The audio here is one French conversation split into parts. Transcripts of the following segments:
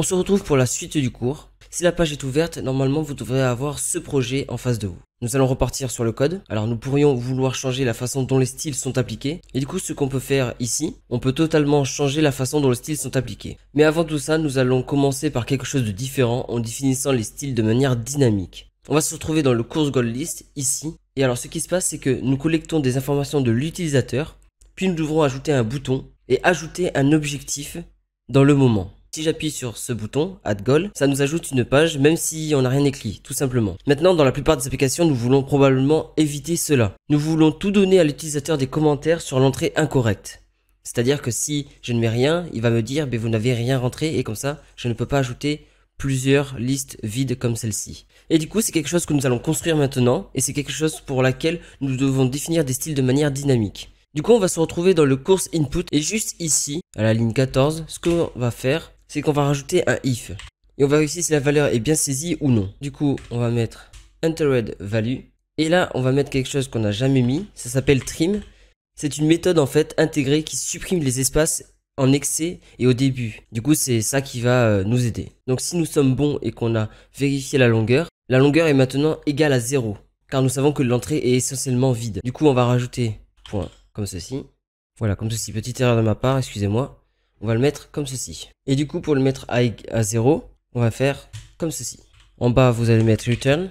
On se retrouve pour la suite du cours. Si la page est ouverte, normalement vous devrez avoir ce projet en face de vous. Nous allons repartir sur le code. Alors nous pourrions vouloir changer la façon dont les styles sont appliqués. Et du coup ce qu'on peut faire ici, on peut totalement changer la façon dont les styles sont appliqués. Mais avant tout ça, nous allons commencer par quelque chose de différent en définissant les styles de manière dynamique. On va se retrouver dans le course goal list ici. Et alors ce qui se passe, c'est que nous collectons des informations de l'utilisateur, puis nous devrons ajouter un bouton et ajouter un objectif dans le moment. Si j'appuie sur ce bouton, Add Goal, ça nous ajoute une page même si on n'a rien écrit, tout simplement. Maintenant, dans la plupart des applications, nous voulons probablement éviter cela. Nous voulons tout donner à l'utilisateur des commentaires sur l'entrée incorrecte. C'est-à-dire que si je ne mets rien, il va me dire vous n'avez rien rentré et comme ça, je ne peux pas ajouter plusieurs listes vides comme celle-ci. Et du coup, c'est quelque chose que nous allons construire maintenant et c'est quelque chose pour laquelle nous devons définir des styles de manière dynamique. Du coup, on va se retrouver dans le course input et juste ici, à la ligne 14, ce qu'on va faire, c'est qu'on va rajouter un if. Et on va vérifier si la valeur est bien saisie ou non. Du coup, on va mettre entered value. Et là, on va mettre quelque chose qu'on n'a jamais mis. Ça s'appelle trim. C'est une méthode en fait intégrée qui supprime les espaces en excès et au début. Du coup, c'est ça qui va nous aider. Donc si nous sommes bons et qu'on a vérifié la longueur est maintenant égale à 0. Car nous savons que l'entrée est essentiellement vide. Du coup, on va rajouter point comme ceci. Voilà, comme ceci. Petite erreur de ma part, excusez-moi. On va le mettre comme ceci. Et du coup, pour le mettre à 0, on va faire comme ceci. En bas, vous allez mettre return.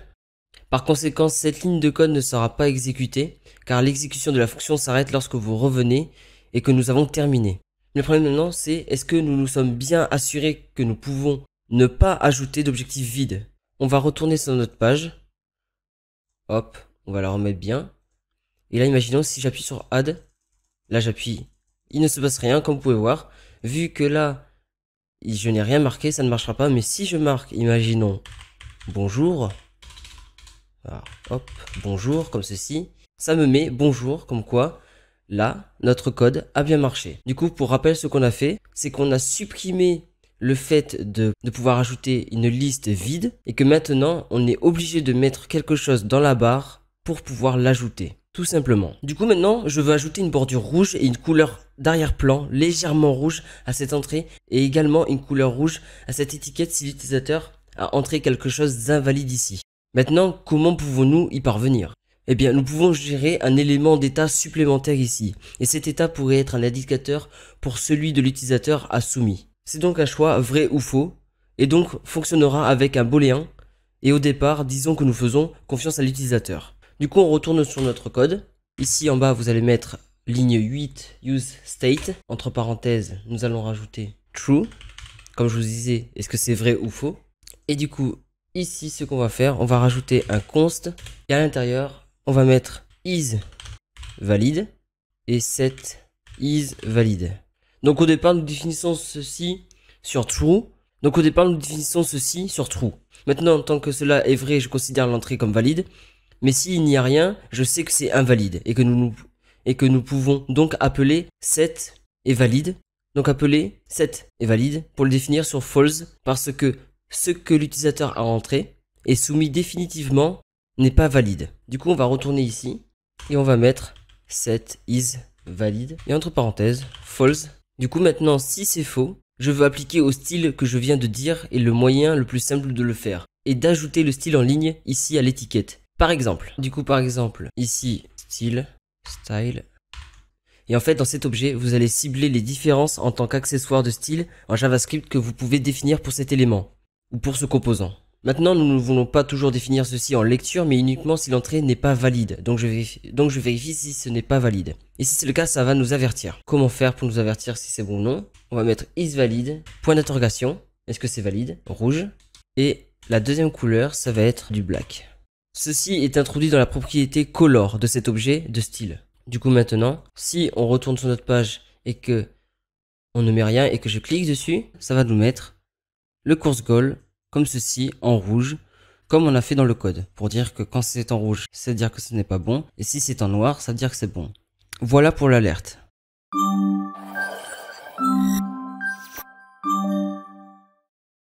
Par conséquent, cette ligne de code ne sera pas exécutée, car l'exécution de la fonction s'arrête lorsque vous revenez et que nous avons terminé. Le problème maintenant, c'est est-ce que nous nous sommes bien assurés que nous pouvons ne pas ajouter d'objectifs vides. On va retourner sur notre page. Hop, on va la remettre bien. Et là, imaginons si j'appuie sur Add. Là, j'appuie. Il ne se passe rien, comme vous pouvez voir. Vu que là, je n'ai rien marqué, ça ne marchera pas. Mais si je marque, imaginons, bonjour. Alors, hop, bonjour, comme ceci. Ça me met bonjour, comme quoi, là, notre code a bien marché. Du coup, pour rappel, ce qu'on a fait, c'est qu'on a supprimé le fait de pouvoir ajouter une liste vide. Et que maintenant, on est obligé de mettre quelque chose dans la barre pour pouvoir l'ajouter. Tout simplement. Du coup maintenant je veux ajouter une bordure rouge et une couleur d'arrière-plan légèrement rouge à cette entrée et également une couleur rouge à cette étiquette si l'utilisateur a entré quelque chose d'invalide ici. Maintenant comment pouvons-nous y parvenir? Eh bien nous pouvons gérer un élément d'état supplémentaire ici et cet état pourrait être un indicateur pour celui de l'utilisateur à soumis. C'est donc un choix vrai ou faux et donc fonctionnera avec un booléen et au départ disons que nous faisons confiance à l'utilisateur. Du coup, on retourne sur notre code. Ici, en bas, vous allez mettre ligne 8, use state. Entre parenthèses, nous allons rajouter true. Comme je vous disais, est-ce que c'est vrai ou faux? Et du coup, ici, ce qu'on va faire, on va rajouter un const. Et à l'intérieur, on va mettre is valide et set is valide. Donc au départ, nous définissons ceci sur true. Maintenant, tant que cela est vrai, je considère l'entrée comme valide. Mais s'il n'y a rien, je sais que c'est invalide et que nous pouvons donc appeler set est valide. Donc appeler set est valide pour le définir sur false parce que ce que l'utilisateur a entré est soumis définitivement n'est pas valide. Du coup, on va retourner ici et on va mettre set is valide et entre parenthèses false. Du coup, maintenant, si c'est faux, je veux appliquer au style que je viens de dire et le moyen le plus simple de le faire est d'ajouter le style en ligne ici à l'étiquette. Par exemple, ici, style. Et en fait, dans cet objet, vous allez cibler les différences en tant qu'accessoire de style en JavaScript que vous pouvez définir pour cet élément, ou pour ce composant. Maintenant, nous ne voulons pas toujours définir ceci en lecture, mais uniquement si l'entrée n'est pas valide. Donc je vérifie si ce n'est pas valide. Et si c'est le cas, ça va nous avertir. Comment faire pour nous avertir si c'est bon ou non? On va mettre is valide, point d'interrogation. Est-ce que c'est valide? Rouge. Et la deuxième couleur, ça va être du black. Ceci est introduit dans la propriété color de cet objet de style. Du coup maintenant, si on retourne sur notre page et que on ne met rien et que je clique dessus, ça va nous mettre le course goal comme ceci en rouge, comme on a fait dans le code. Pour dire que quand c'est en rouge, ça veut dire que ce n'est pas bon. Et si c'est en noir, ça veut dire que c'est bon. Voilà pour l'alerte.